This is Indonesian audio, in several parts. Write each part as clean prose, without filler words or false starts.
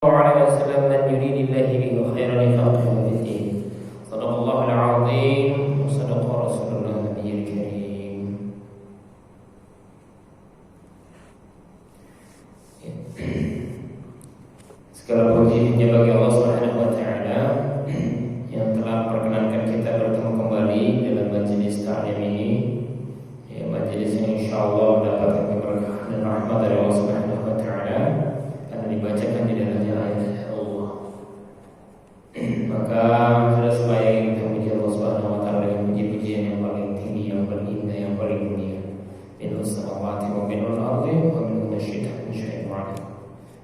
وعلى وسلم من يريد الله به خيرا يفقهه في الدين. صدق الله العظيم وصدق رسول الله النبي الكريم. Segala puji hanya bagi Allah Subhanahu wa taala yang telah memperkenankan kita bertemu kembali dalam majelis ta'lim ini. Ya, majelis yang insyaallah mendapatkan keberkahan dan rahmat dari Allah Subhanahu wa taala karena dibacakan di dalamnya ayat Allah. Maka sudah sebaik kita memuji Allah Subhanahu wa taala dengan puji-pujian yang paling tinggi, yang paling indah, yang paling mulia. Minus samawati wa minal ardi wa min syai'in syai'in.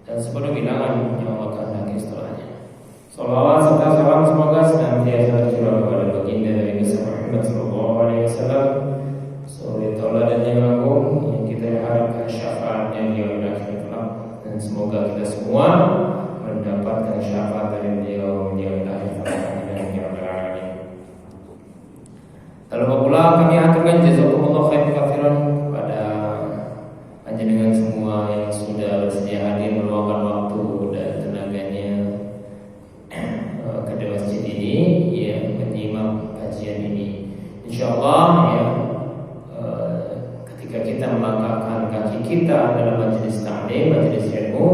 Dan sepenuh bilangan yang Allah kehendaki setelahnya. Salawat serta salam semoga senantiasa tercurah kepada baginda Nabi Muhammad sallallahu alaihi wasallam, suri tauladan yang agung yang kita harapkan syafaatnya di akhirat kelak, dan semoga kita semua mendapatkan syafaat dari beliau di akhirat kelak. Lalu pula kami aturkan jazakumullah khairan katsiran kepada panjenengan semua yang sudah bersedia hadir meluangkan waktu dan tenaganya ke masjid ini, ya, menyimak kajian ini. Insyaallah ya, ketika kita melangkahkan kaki kita dalam majelis ta'lim, majelis ilmu,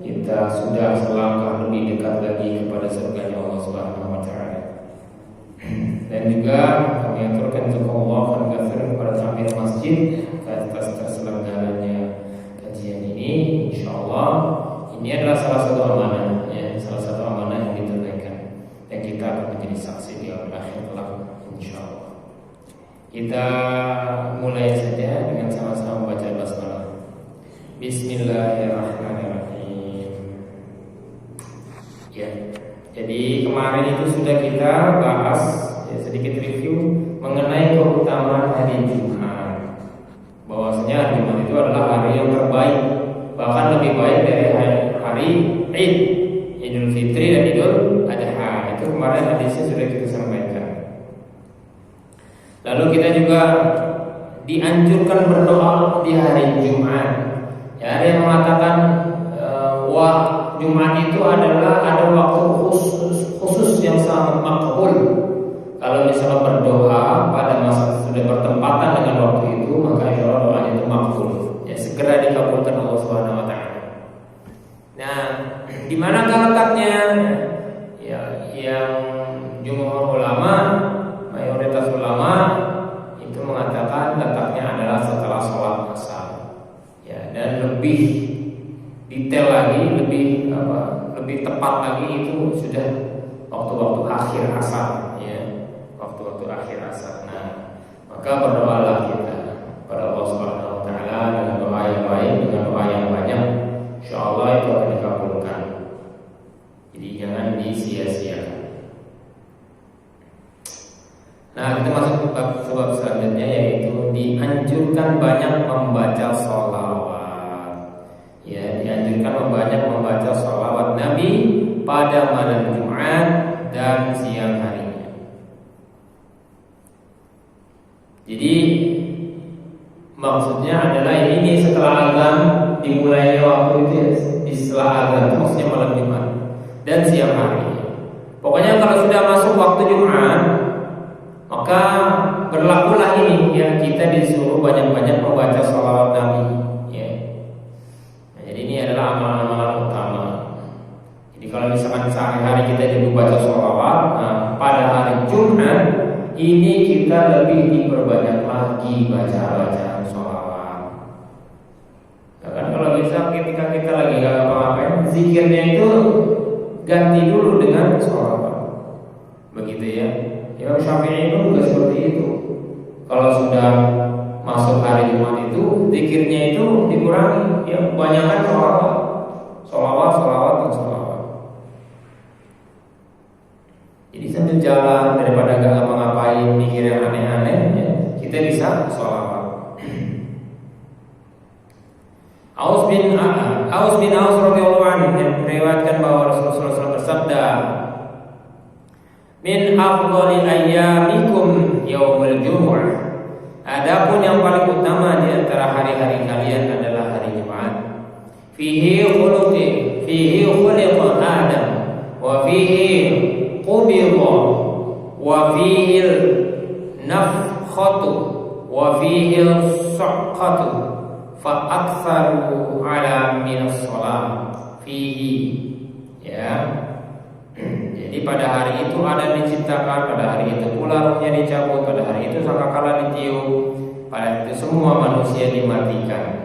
kita sudah selangkah lebih dekat lagi kepada surganya Allah Subhanahu wa taala. Dan juga kami aturkan jazakumullah khairan katsiran kepada takmir masjid atas terselenggaranya kajian ini. Insyaallah ini adalah salah satu amanah, ya, salah satu amanah yang ditunaikan, dan kita akan menjadi saksi di akhir kelak insyaallah. Kita mulai saja dengan sama-sama baca basmalah. Bismillahirrahmanirrahim. Ya, jadi kemarin itu sudah kita bahas, ya, sedikit review mengenai keutamaan hari Jumat. Bahwasanya hari Jumat itu adalah hari yang terbaik, bahkan lebih baik dari hari Id, Idul Fitri dan Idul Adha. Itu kemarin hadisnya sudah kita sampaikan. Lalu kita juga dianjurkan berdoa di hari Jumat. Ya, ada yang mengatakan Jumat itu adalah ada waktu khusus yang sangat makbul. Kalau misalnya berdoa pada masa sudah bertempatan dengan waktu itu, maka insya Allah doanya itu makbul, ya, segera dikabulkan Allah Subhanahu wa taala. Nah, di manakah letaknya? Ya, yang jumhur ulama, mayoritas ulama itu mengatakan letaknya adalah setelah sholat asar. Ya, dan lebih detail lagi, lebih tepat lagi itu sudah waktu-waktu akhir asar, ya, waktu-waktu akhir asar. Nah, maka berdoalah kita kepada Allah Subhanahu wa taala dengan doa yang baik, dengan doa yang banyak, insyaallah itu akan dikabulkan. Jadi jangan disia-siakan. Nah, kita masuk ke bab selanjutnya, yaitu dianjurkan banyak membaca sholawat. Ya, dianjurkan membaca sholawat Nabi pada malam Jumat dan siang harinya. Jadi maksudnya adalah ini setelah azan, dimulainya waktu itu ya, setelah azan, maksudnya malam Jumat dan siang harinya. Pokoknya kalau sudah masuk waktu Jumat, maka berlakulah ini, ya, kita disuruh banyak-banyak membaca sholawat Nabi, ya. Nah, jadi ini adalah amalan-amalan utama. Jadi kalau misalkan sehari-hari kita juga baca sholawat, nah, pada hari Jumat ini kita lebih diperbanyak lagi baca sholawat. Nah, kan kalau bisa ketika kita lagi gak apa-apain, zikirnya itu ganti dulu dengan sholawat, begitu ya. Imam Syafi'i pun juga seperti itu. Kalau sudah masuk hari Jumat itu, zikirnya itu dikurangi, ya, kebanyakan sholawat. Jadi sambil jalan, daripada gak ngapa-ngapain mikir yang aneh-aneh, ya, kita bisa sholawat. Aus bin Aus radhiyallahu anhu meriwayatkan bahwa Rasulullah SAW bersabda, min afdhali ayyamikum yaumul jumu'ah. Adapun yang paling utama di antara hari-hari kalian adalah hari Jumat. Fihi khuluqin fihi khuliqa Adam wa fihi qubida wa fihi nafkhatu wa fihi suqqatu fa aktsaru ala min shalah fihi. Ya. Jadi pada hari itu Adam diciptakan, pada hari itu pula ruhnya dicabut, pada hari itu sangkakala ditiup, pada itu semua manusia dimatikan.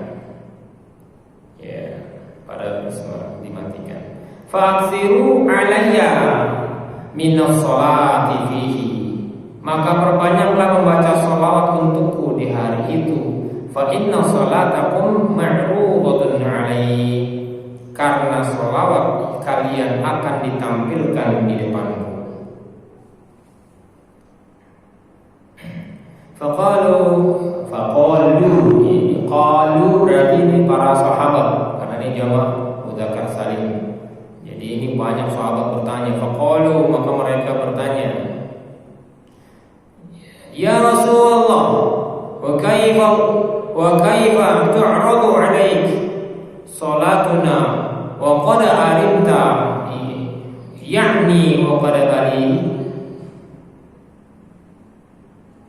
Ya, pada semua dimatikan. Fa'ksiru alayya minas sholati fihi. Maka perbanyaklah membaca sholawat untukku di hari itu. Fa inna sholatakum ma'rudatun alaihi. Karena sholawat kalian akan ditampilkan di depanku. Qalu berarti ini para sahabat, karena ini jamak mudzakkar salim. Jadi ini banyak sahabat bertanya. Faqalu, maka mereka bertanya, ya Rasulullah, wa kaifa tu'radu 'alaik salatuna wa qad alimta ya'ni wa qad bali.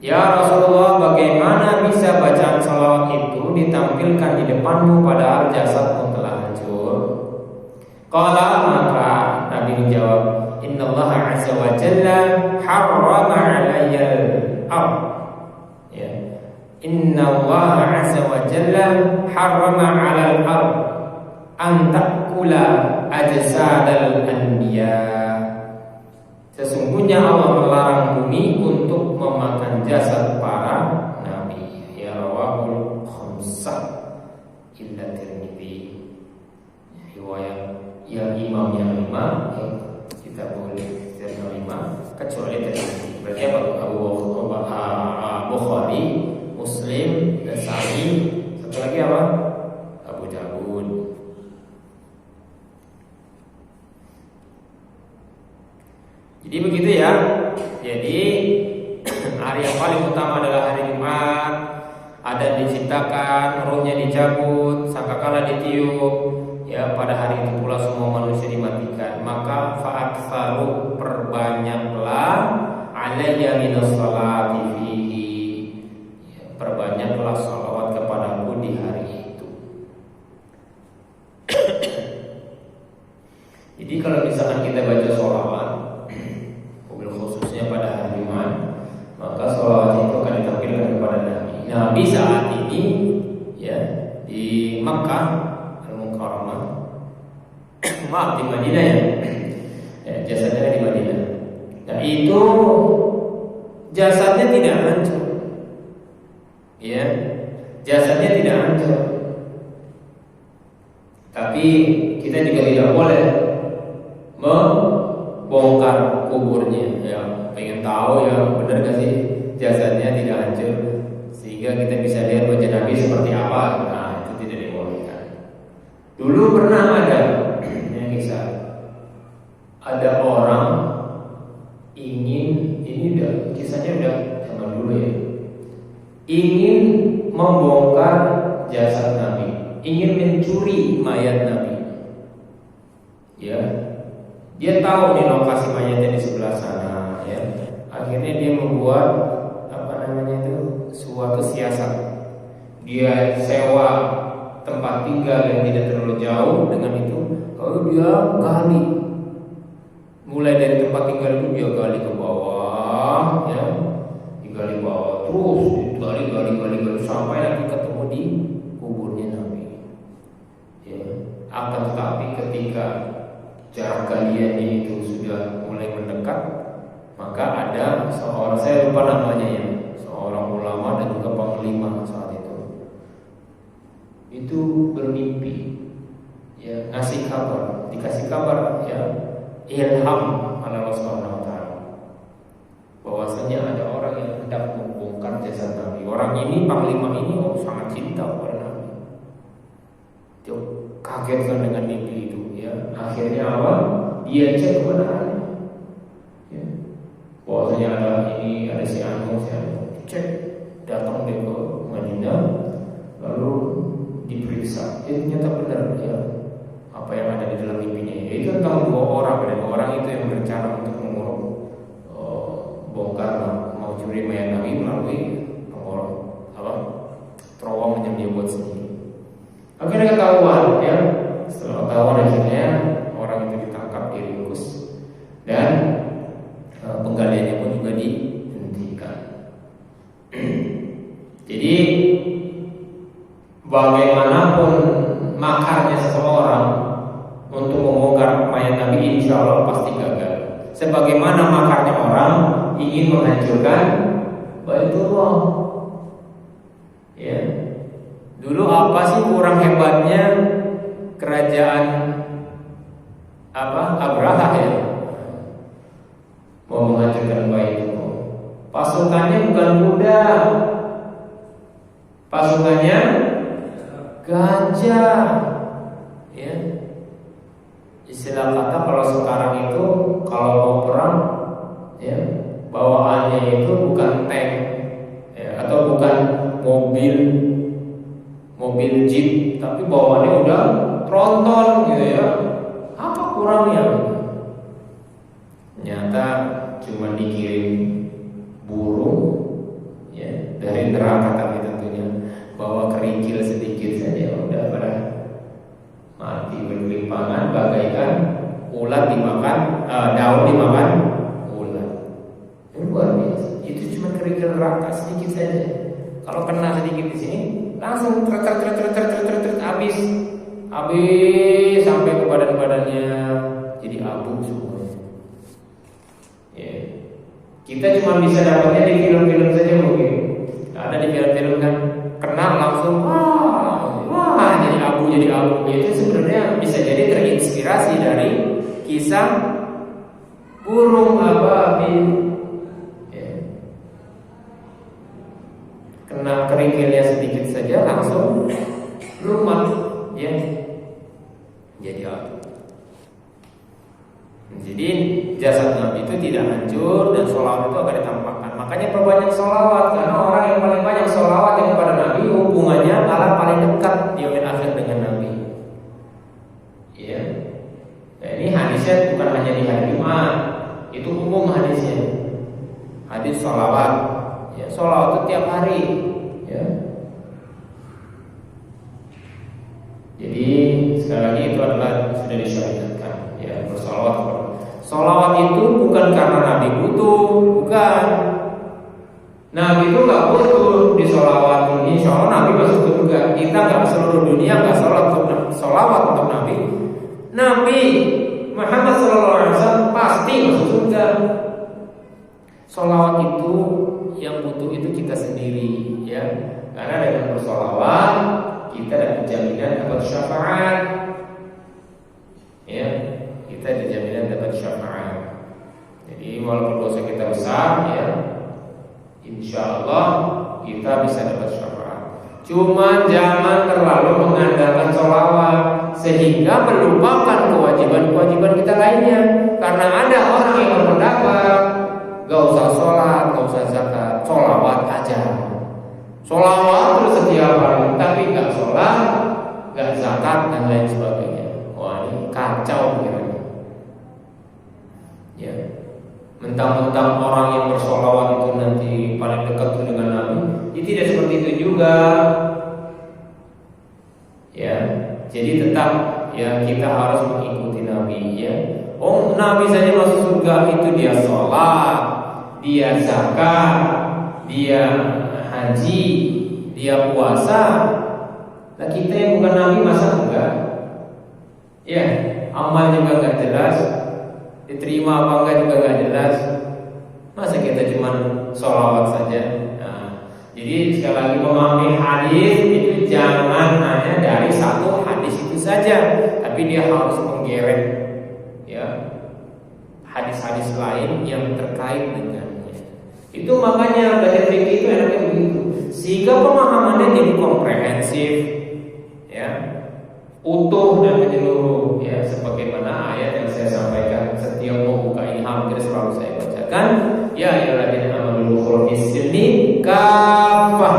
Ya Rasulullah, bagaimana bisa bacaan salawat itu ditampilkan di depanmu padahal jasadmu telah hancur? Qala, maka Nabi menjawab, innallaha 'azza wa jalla harrama 'alayyal ard. Ya. Innallaha 'azza wa jalla harrama 'alal ard an ta'kula ajsadal anbiya. Sesungguhnya Allah melarang bumi untuk memakan jasad para nabi. Ya rawahul khamsah illa Tirmidzi. Riwayat yang imam yang lima, kita boleh terima lima kecuali Tirmidzi. Berarti Abu Bukhari, Muslim, Nasa'i, satu lagi apa? Abu Dawud. Jadi begitu ya. Jadi hari yang paling utama adalah hari Jumat. Adam diciptakan, ruhnya dicabut, sangkakala ditiup. Ya, pada hari itu pula semua manusia dimatikan. Maka fa'aktsaru, perbanyaklah alayya minas sholati fihi. Ya, perbanyaklah sholawat kepadaku di hari itu. Jadi kalau misalkan kita baca sholawat, khususnya pada hari Jumat, maka sholawat itu akan ditampilkan kepada Nabi. Nabi saat ini ya di Makkah Al-Mukarramah, maaf di Madinah ya, jasadnya di Madinah. Dan itu jasadnya tidak hancur, ya, jasadnya tidak hancur. Tapi kita juga tidak boleh membongkar kuburnya. Ya, pengen tahu ya benar gak sih jasadnya tidak hancur, sehingga kita bisa lihat wajah Nabi seperti apa. Nah, itu tidak dibolehkan. Dulu pernah ada yang kisah, ada orang ingin, ini udah kisahnya udah zaman dulu ya, ingin membongkar jasad Nabi, ingin mencuri mayat Nabi. Ya, dia tahu nih lokasi mayatnya di sebelah sana, ya. Akhirnya dia membuat suatu siasat. Dia sewa tempat tinggal yang tidak terlalu jauh dengan itu. Lalu dia gali, mulai dari tempat tinggal itu dia gali ke bawah, ya, digali bawah terus, gali sampai nanti ketemu di kuburnya Nabi. Ya, akan tetapi ketika jarak galiannya itu sudah mulai mendekat, maka ada seorang, saya lupa namanya ya, seorang ulama dan juga panglima saat itu bermimpi, ya, ngasih kabar, dikasih kabar, ya, ilham oleh Allah Subhanahu wa taala bahwasanya ada orang yang hendak membongkar jasad Nabi. Orang ini, panglima ini, sangat cinta kepada Nabi. Dia kagetkan dengan mimpi itu. Akhirnya apa? Dia cek kebenarannya. Ya. Bahwasanya ada ini, ada si Anu, cek, datang dia ke Madinah, lalu diperiksa. Ternyata benar ya apa yang ada di dalam mimpi itu tentang dua orang, dan orang itu yang berencana untuk mengurung bongkar mau curi mayat Nabi melalui terowongan yang dia buat sendiri. Akhirnya ketahuan ya. Setelah ketahuan akhirnya orang itu ditangkap, diringkus, dan penggaliannya pun juga dihentikan. Jadi bagaimanapun makarnya seseorang untuk membongkar mayat Nabi, insya Allah pasti gagal. Sebagaimana makarnya orang ingin menghancurkan Baitullah. Ya, dulu apa sih kurang hebatnya kerajaan Abraha ya, mau menghancurkan Baitullah. Pasukannya bukan kuda, pasukannya gajah. Ya, istilah kata kalau sekarang itu kalau mau perang, ya bawaannya itu bukan tank ya, atau bukan mobil jeep, tapi bawaannya udah tronton gitu ya. Apa kurangnya? Ternyata cuma dikirim burung ya dari neraka, tapi tentunya bawa kerikil sedikit saja udah pada mati bergelimpangan bagaikan ulat dimakan, daun dimakan ulat. Ini luar biasa. Itu cuma kerikil neraka sedikit saja. Kalau kena sedikit di sini, langsung habis sampai ke badan-badannya jadi abu semua. Ya. Kita cuma bisa dapatnya di film-film saja mungkin. Ada di film-film kan kena langsung wah jadi abu. Itu sebenarnya bisa jadi terinspirasi dari kisah burung ababil. Kena kerikilnya sedikit saja langsung lumat ya, jadi abu. Jadi jasad Nabi itu tidak hancur dan sholawat itu akan ditampakkan. Makanya perbanyak sholawat, karena orang yang paling banyak sholawat kepada Nabi hubungannya malah paling dekat di yaumil akhir dengan Nabi. Ya, nah, ini hadisnya bukan hanya di hari Jumat, itu umum hadisnya. Hadis sholawat, ya sholawat itu tiap hari. Ya. Jadi sekali lagi itu adalah sudah disyariatkan ya bersolawat. Solawat itu bukan karena Nabi butuh, bukan. Nabi itu nggak butuh disolawat. Insya Allah Nabi masuk surga. Kita nggak seluruh dunia nggak solawat untuk Nabi. Nabi Muhammad SAW pasti masuk surga. Solawat itu yang butuh itu kita sendiri ya, karena dengan bersolawat kita dapat jaminan dapat syafaat ya, kita ada jaminan dapat syafaat. Jadi walaupun dosa kita besar ya, insya Allah kita bisa dapat syafaat. Cuma jangan terlalu mengandalkan sholawat sehingga melupakan kewajiban-kewajiban kita lainnya. Karena ada orang yang berpendapat gak usah sholat, gak usah zakat, sholawat aja. Sholawat terus setiap hari, tapi gak sholat, gak zakat dan lain sebagainya. Wah ini kacau pikirannya. Ya, mentang-mentang orang yang bersholawat itu nanti paling dekat dengan Nabi, ya tidak seperti itu juga. Ya, jadi tetap ya kita harus mengikuti Nabi ya. Oh Nabi saja masuk surga itu dia sholat, dia zakat, dia haji, dia puasa. Nah kita yang bukan Nabi masa enggak? Ya, amal juga enggak jelas, diterima apa enggak juga enggak jelas. Masa kita cuma sholawat saja? Nah, jadi sekali lagi memahami hadis itu jangan hanya dari satu hadis itu saja, tapi dia harus menggeret ya hadis-hadis lain yang terkait dengannya. Itu makanya belajar fikih itu enaknya begitu, sehingga pemahamannya jadi komprehensif, ya, utuh dan menyeluruh, ya, sebagaimana ayat yang saya sampaikan setiap mau buka ini hampir selalu saya bacakan, ya ayyuhalladzina amanu dukhulu fis-silmi kafah,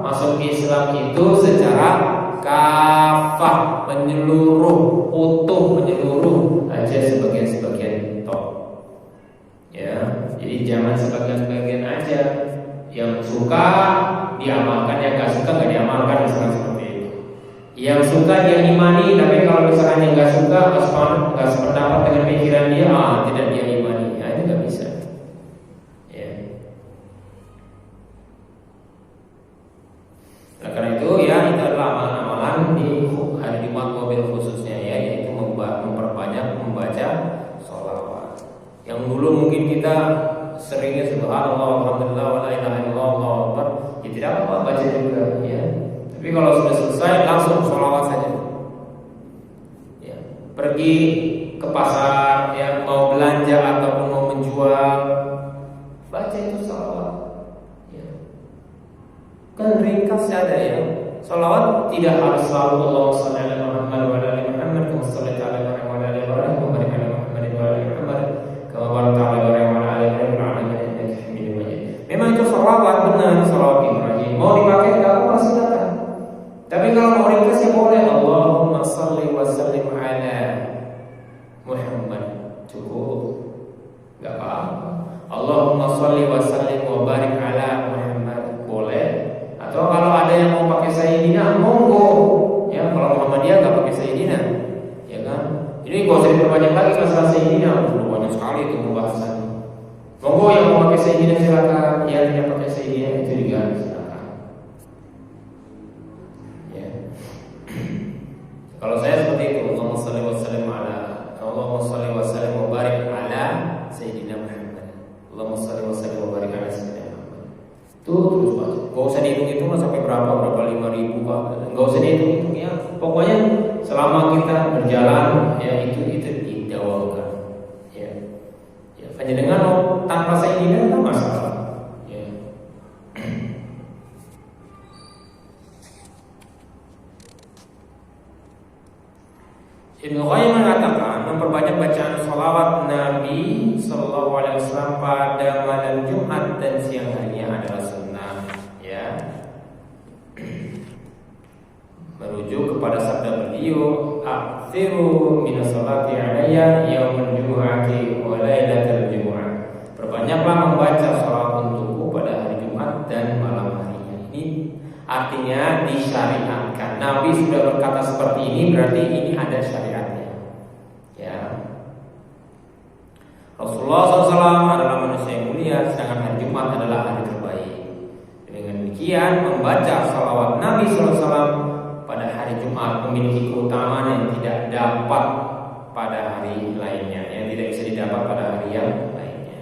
masuk Islam itu secara kafah, menyeluruh, utuh, menyeluruh. aja sebagian-sebagian top. Ya, jadi jangan sebagian-sebagian aja. Yang suka diamalkan, yang gak suka gak diamalkan, misalkan seperti itu. Yang suka dia imani, tapi kalau misalkan yang gak suka, gak sependapat dengan pikiran dia, tidak dia imani, itu gak bisa. Ya. Nah, karena itu ya itu adalah amalan-amalan di hari Jumat mobil khususnya ya, yaitu memperbanyak membaca sholawat. Yang dulu mungkin kita seringnya subhanallah, alhamdulillah, wa la ilaha illallah, Allahu akbar, ya tidak apa-apa baca juga ya. Tapi kalau sudah selesai langsung sholawat saja. Ya, pergi ke pasar ya, mau belanja ataupun mau menjual, baca itu sholawat. Ya. Kan ringkasnya ada ya. Sholawat tidak harus selalu Allahumma shalli ala Muhammad wa ala ali Muhammad, kama shallaita ala Ibrahim wa ala ali Ibrahim, wa barik ala Muhammad wa ala ali Muhammad, kama barakta ala Ibrahim wa ala ali Ibrahim fil alamin innaka Hamidum Majid. Memang itu sholawat benar, sholawat Ibrahim. Mau dipakai enggak apa-apa silakan. Tapi kalau mau ringkas ya boleh Allahumma shalli wa sallim ala Muhammad. Cukup. Enggak apa-apa. Allahumma shalli wa sallim wa barik ala Muhammad. Boleh. Atau kalau ada yang mau pakai Sayyidina, monggo. Ya, kalau Muhammadiyah enggak pakai Sayyidina. Ya kan? Ini enggak usah diperbanyak lagi masalah Sayyidina. Banyak sekali itu pembahasannya. Monggo yang mau pakai Sayyidina silakan. Yang tidak pakai Sayyidina itu juga silakan. Ya. Kalau saya seperti itu, Allahumma shalli wa sallim ala Allahumma shalli wa sallim wa barik ala Sayyidina Muhammad. Allahumma shalli wa sallim wa barik ala Sayyidina Muhammad. Itu terus baca. Gak usah dihitung-hitung sampai berapa 5.000 Pak. Gak usah dihitung-hitung ya. Pokoknya selama kita berjalan ya itu didawalkan. Ya. Ya, hanya dengan tanpa Sayyidina enggak masalah. Ya. Ibnu Qayyim mengatakan memperbanyak bacaan sholawat Nabi Sallallahu Alaihi Wasallam pada malam Jumat dan siang harinya adalah sunnah. Ya, merujuk kepada sabda beliau, "Aktsiru minas sholati alayya yaumul jumu'ati wa lailatul jumu'ah." Perbanyaklah membaca sholawat untukku pada hari Jumat dan malam harinya. Ini artinya disyariatkan. Nabi sudah berkata seperti ini, berarti ini ada syariatnya. Ya. Rasulullah SAW adalah manusia yang mulia, sedangkan hari Jumat adalah hari terbaik. Dengan demikian, membaca salawat Nabi SAW pada hari Jumat memiliki keutamaan yang tidak dapat pada hari lainnya, yang tidak bisa didapat pada hari yang lainnya.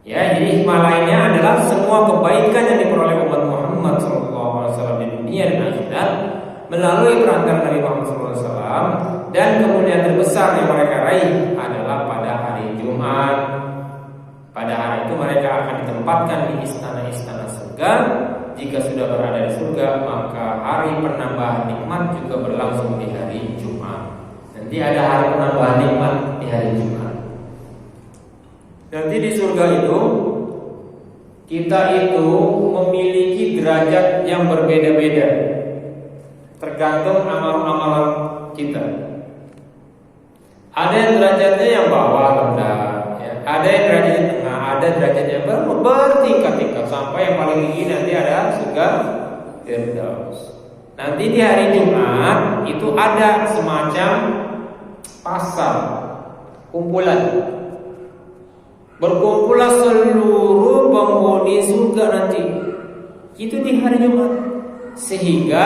Ya, jadi hikmah lainnya adalah semua kebaikan yang diperoleh umat Muhammad SAW di dunia dan akhirat melalui perantara Nabi Muhammad SAW, dan kemuliaan terbesar yang mereka raih adalah pada hari Jumat. Pada hari itu mereka akan ditempatkan di istana-istana surga. Jika sudah berada di surga, maka hari penambahan nikmat juga berlangsung di hari Jumat. Nanti ada hari penambahan nikmat di hari Jumat. Nanti di surga itu kita itu memiliki derajat yang berbeda-beda, tergantung amal-amalan kita. Ada yang derajatnya yang bawah rendah, ya. Ada yang derajatnya tengah, ada derajatnya bertingkat-tingkat sampai yang paling tinggi nanti ada surga Firdaus. Nanti di hari Jumat itu ada semacam pasar kumpulan. Berkumpullah seluruh penghuni surga nanti. Itu di hari Jumat. Sehingga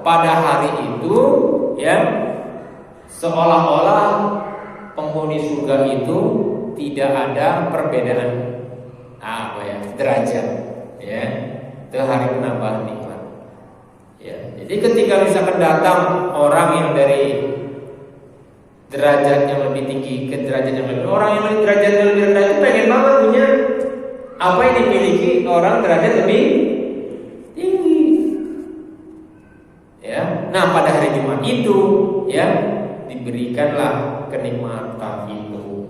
pada hari itu ya, seolah-olah penghuni surga itu tidak ada perbedaan derajat, ya. Itu hari penambahan nikmat. Ya, jadi ketika misalkan datang orang yang dari derajat yang lebih tinggi ke derajat yang lebih, orang yang derajat yang lebih rendah itu pengen banget punya apa yang dimiliki orang derajat lebih tinggi. Ya, nah pada hari Jumat itu ya diberikanlah kenikmatan itu,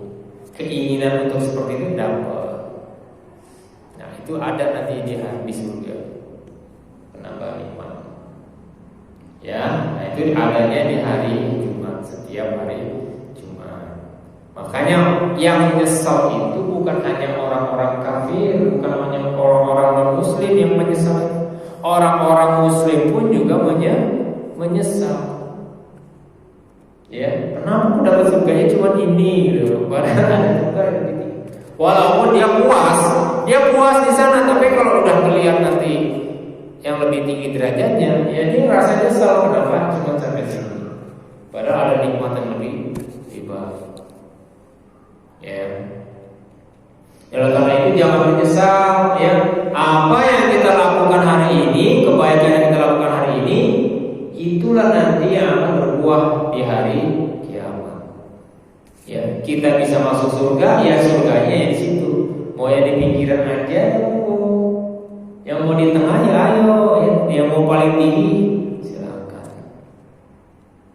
keinginan untuk seperti itu dapat. Nah itu ada nanti di surga penambahan nikmat. Ya, nah itu adanya di hari Jumat. Jumat, setiap hari Jumat. Makanya yang menyesal itu bukan hanya orang-orang kafir, bukan hanya orang-orang non-muslim yang menyesal. Orang-orang muslim pun juga menyesal. Ya, kenapa dapat surganya cuma ini gitu. Padahal ada surga yang lebih tinggi. Walaupun dia puas di sana, tapi kalau udah melihat nanti yang lebih tinggi derajatnya, ya dia ngerasa nyesal kenapa cuma sampai sini. Padahal ada nikmat yang lebih baik. Ya. Oleh karena itu jangan menyesal ya. Apa yang kita lakukan hari ini, kebaikan yang kita lakukan hari ini, itulah nanti yang akan berbuah di hari kiamat. Ya, kita bisa masuk surga, ya surganya ya di situ. Mau yang di pinggiran aja, yang mau di tengah ya ayo, ya. Yang mau paling tinggi silakan.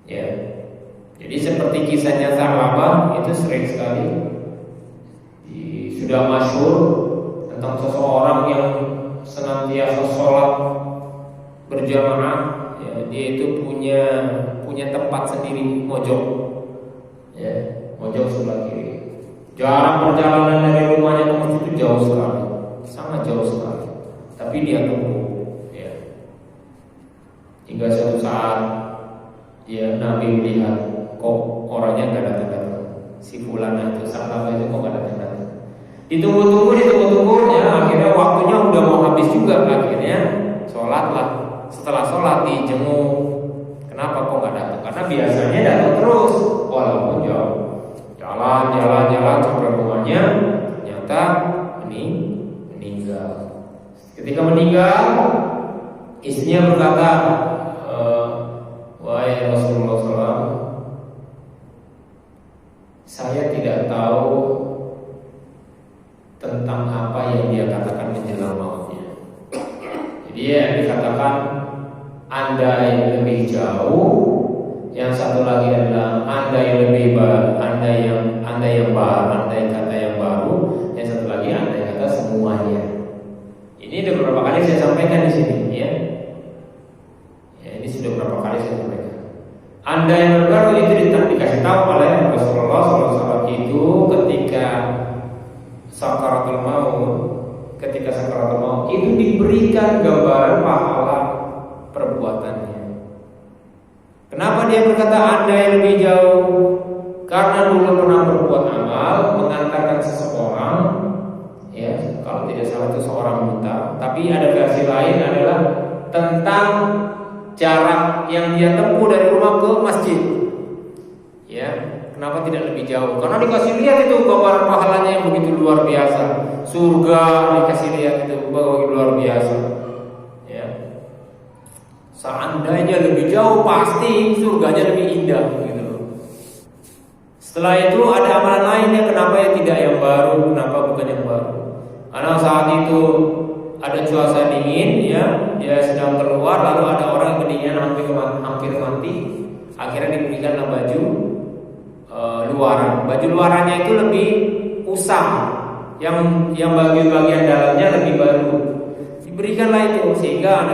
Ya. Jadi seperti kisahnya Sa'labah itu sering sekali sudah masyhur tentang seseorang yang senantiasa sholat berjamaah. Ya, dia itu punya tempat sendiri mojok, ya, mojok sebelah kiri. Jarak perjalanan dari rumahnya ke masjid itu jauh sekali, sangat jauh sekali. Tapi dia tunggu, ya. Hingga suatu saat, ya Nabi melihat kok orangnya nggak datang-datang. Si fulan itu Sa'labah itu kok nggak datang-datang. Ditunggu-tunggu ya, akhirnya waktunya udah mau habis juga. Akhirnya sholatlah. Setelah sholat dijenguk, kenapa kok nggak datang? Karena biasanya datang terus, walaupun jauh. Jalan sampai rumahnya, ternyata meninggal. Ketika meninggal, istrinya berkata, wahai Rasulullah SAW, saya tidak tahu tentang apa yang dia katakan menjelang mautnya. Jadi ya dikatakan Anda yang lebih jauh, yang satu lagi adalah Anda yang lebih baru, Anda yang kata yang baru, yang satu lagi Anda yang kata semuanya. Ini sudah beberapa kali saya sampaikan di sini, ya. Ya, ini sudah beberapa kali saya sampaikan. Anda yang baru itu dikasih tahu oleh Rasulullah SAW itu ketika sakaratul maut itu diberikan gambaran pahala perbuatannya. Kenapa dia berkata Anda yang lebih jauh? Karena dulu pernah berbuat amal mengantarkan seseorang, ya kalau tidak salah itu seorang buta. Tapi ada versi lain adalah tentang jarak yang dia tempuh dari rumah ke masjid. Ya. Kenapa tidak lebih jauh? Karena dikasih lihat itu gambaran pahalanya yang begitu luar biasa. Surga dikasih lihat itu begitu luar biasa. Ya. Seandainya lebih jauh pasti surganya lebih indah gitu. Setelah itu ada amalan lainnya, kenapa ya tidak yang baru? Kenapa bukan yang baru? Karena saat itu ada cuaca dingin, ya, dia sedang keluar, lalu ada orang yang kedinginan hampir mati. Akhirnya diberikanlah baju luaran. Baju luarannya itu lebih usang, yang bagian dalamnya lebih baru. Diberikanlah itu sehingga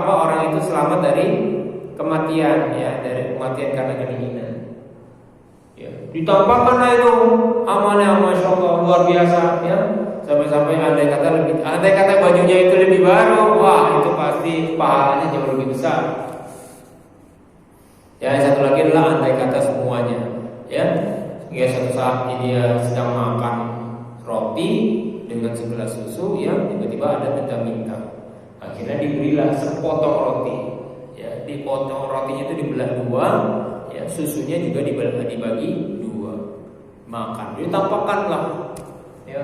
orang itu selamat dari kematian, ya, dari kematian karena kedinginan. Ya, ditampakkanlah itu amalnya, masya Allah luar biasa, ya. Sampai-sampai andai kata bajunya itu lebih baru, wah itu pasti pahalanya jauh lebih besar. Ya, yang satu lagi adalah andai kata semuanya, ya. Hingga suatu saat dia sedang makan roti dengan segelas susu, ya, tiba-tiba ada minta-minta. Akhirnya diberilah sepotong roti, ya, dipotong rotinya itu dibelah dua, ya, susunya juga dibagi dua, makan. Ditampakkanlah, ya,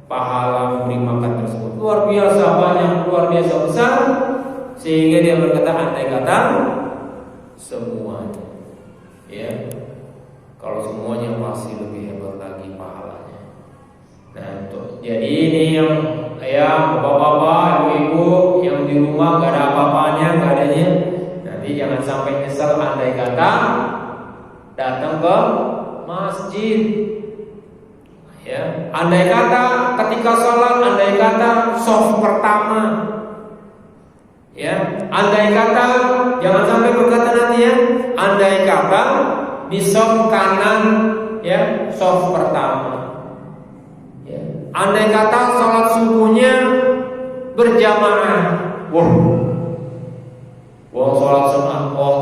pahala memberi makan tersebut luar biasa banyak, luar biasa besar, sehingga dia berkata andai kata semuanya, ya, kalau semuanya masih lebih hebat lagi pahalanya. Nah, jadi ini yang bapak-bapak, ibu-ibu yang di rumah gak ada apa-apanya, gak adanya, nanti jangan sampai nyesel andai kata datang ke masjid. Ya, andai kata ketika sholat, andai kata soft pertama, ya, andai kata jangan sampai berkata nanti ya, andai kata di soft kanan, ya, soft pertama, ya, andai kata sholat subuhnya berjamaah,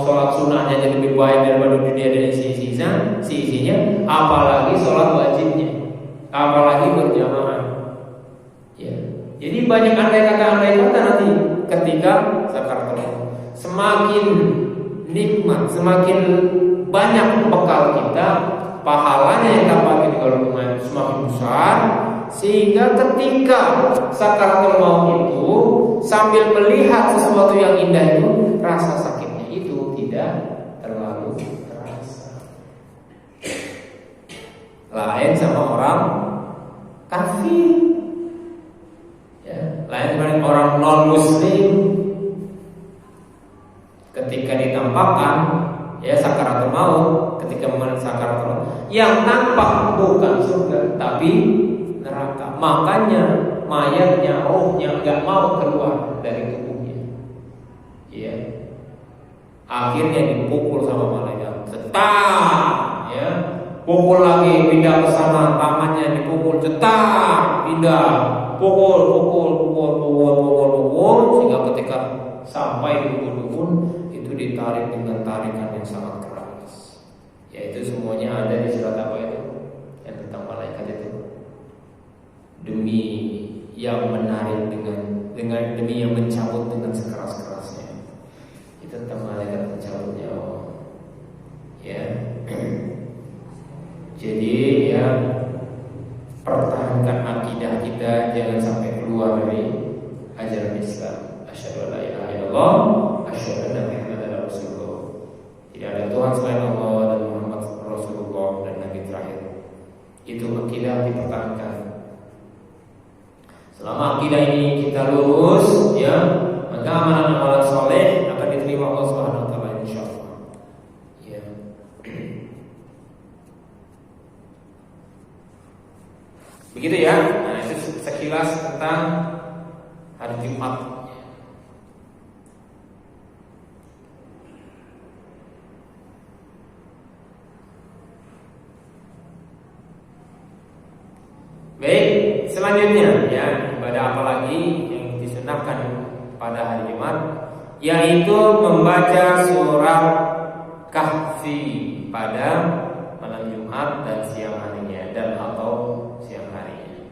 sholat sunnahnya jadi lebih baik daripada dunia dan isinya, apalagi sholat wajibnya, apalagi berjamaah. Ya. Jadi banyak andai kata nanti ketika sakaratul maut. Semakin nikmat, semakin banyak bekal kita, pahalanya yang dapat di golongan semakin besar, sehingga ketika sakaratul maut itu sambil melihat sesuatu yang indah itu, rasa sakitnya itu tidak terlalu terasa. Lain sama orang kafir, ya, lain dengan orang non muslim. Ketika ditampakkan, ya, sakaratul maut, ketika mengenai sakaratul maut, yang nampak bukan surga tapi neraka. Makanya mayatnya, rohnya nggak mau keluar dari tubuhnya. Ya. Akhirnya dipukul sama malaikat. Cetak, ya. Pukul lagi, pindah ke sana, tangannya dipukul, cetak, pindah, pukul, sehingga ketika sampai di dukun itu ditarik dengan tarikan yang sangat keras. Yaitu semuanya ada di surat apa itu? Yang tentang malaikat itu. Demi yang menarik dengan demi yang mencabut dengan sekeras-kerasnya. Itu tentang malaikat pencabut nyawa. Ya. Jadi, ya, pertahankan akidah kita, jangan sampai keluar dari ajaran Islam. Asyhadu an la ilaha illallah, asyhadu anna Muhammadar Rasulullah. Tidak ada Tuhan selain Allah dan Muhammad Rasulullah dan Nabi terakhir. Itu akidah dipertahankan. Selama akidah ini kita lurus, ya, maka amalan-amalan soleh akan diterima Allah Subhanahu wa taala insyaallah. Ya. Begitu ya. Nah, itu sekilas tentang hari Jumat. Baik, selanjutnya, ya, ibadah apa lagi yang disunahkan pada hari Jumat, yaitu membaca surat Kahfi pada malam Jumat dan siang harinya dan atau siang harinya.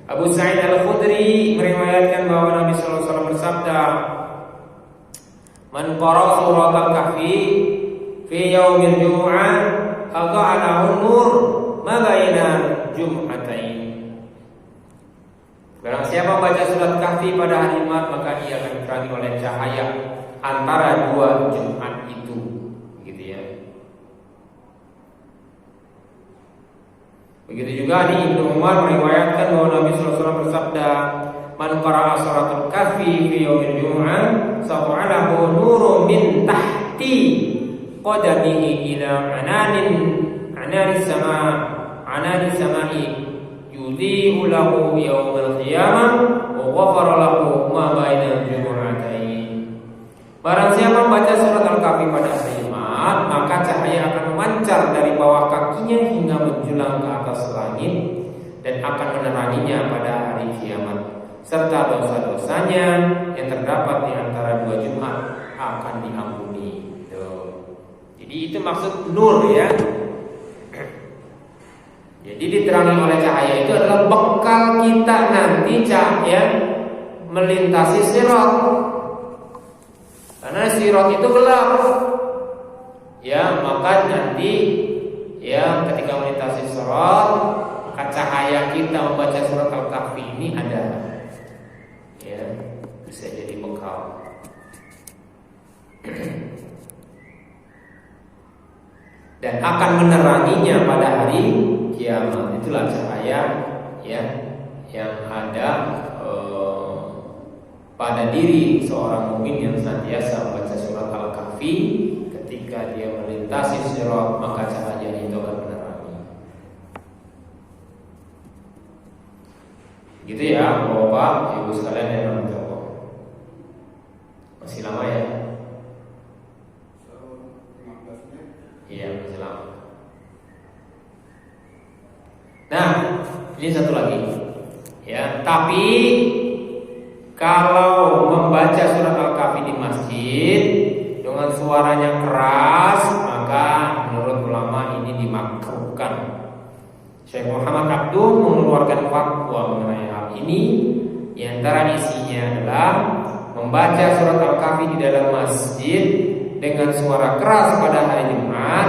Abu Sa'id Al-Khudri meriwayatkan bahwa Nabi sallallahu alaihi wasallam bersabda, "Man qara'a surat Al-Kahfi fi yaumil jumu'ah, adha'ahu nur ma baina jum'atain." Barang siapa baca surat Kahfi pada hari Jumat, maka ia akan diterangi oleh cahaya antara dua Jumat itu, gitu ya. Begitu juga di Ibnu Umar meriwayatkan bahwa Nabi sallallahu alaihi wasallam bersabda, "Man qara'a suratul Kahfi fi yaumil jumu'ah, safa'alahu nurun min tahti qadamihi ila anani sama'i yudhi'u lahu yawmal qiyamah wa ghafara lahu ma baina jumu'atain." Barang siapa membaca surat Al-Kahfi pada hari Jumat, maka cahaya akan memancar dari bawah kakinya hingga menjulang ke atas langit dan akan meneranginya pada hari kiamat, serta dosa-dosanya yang terdapat di antara dua Jumat akan diampuni. Jadi itu maksud nur, ya. Jadi diterangi oleh cahaya itu adalah bekal kita nanti cahaya melintasi sirat. Karena sirat itu gelap, ya, maka nanti, ya, ketika melintasi sirat, maka cahaya kita membaca surat Al-Kahfi ini ada, ya, bisa jadi bekal. Dan akan meneranginya pada hari kiamat. Itulah cahaya, ya, yang ada pada diri seorang mukmin yang senantiasa membaca surat Al-Kahfi. Ketika dia melintasi sirat, maka cahaya itu akan menerangi. Gitu ya, Bapak, Ibu sekalian yang dirahmati Allah. Masih lama ya? Nah, ini satu lagi. Ya, tapi kalau membaca surat Al-Kahfi di masjid dengan suaranya keras, maka menurut ulama ini dimakruhkan. Syekh Muhammad Abduh mengeluarkan fatwa mengenai hal ini. Di antara isinya adalah membaca surat Al-Kahfi di dalam masjid dengan suara keras pada hari Jumat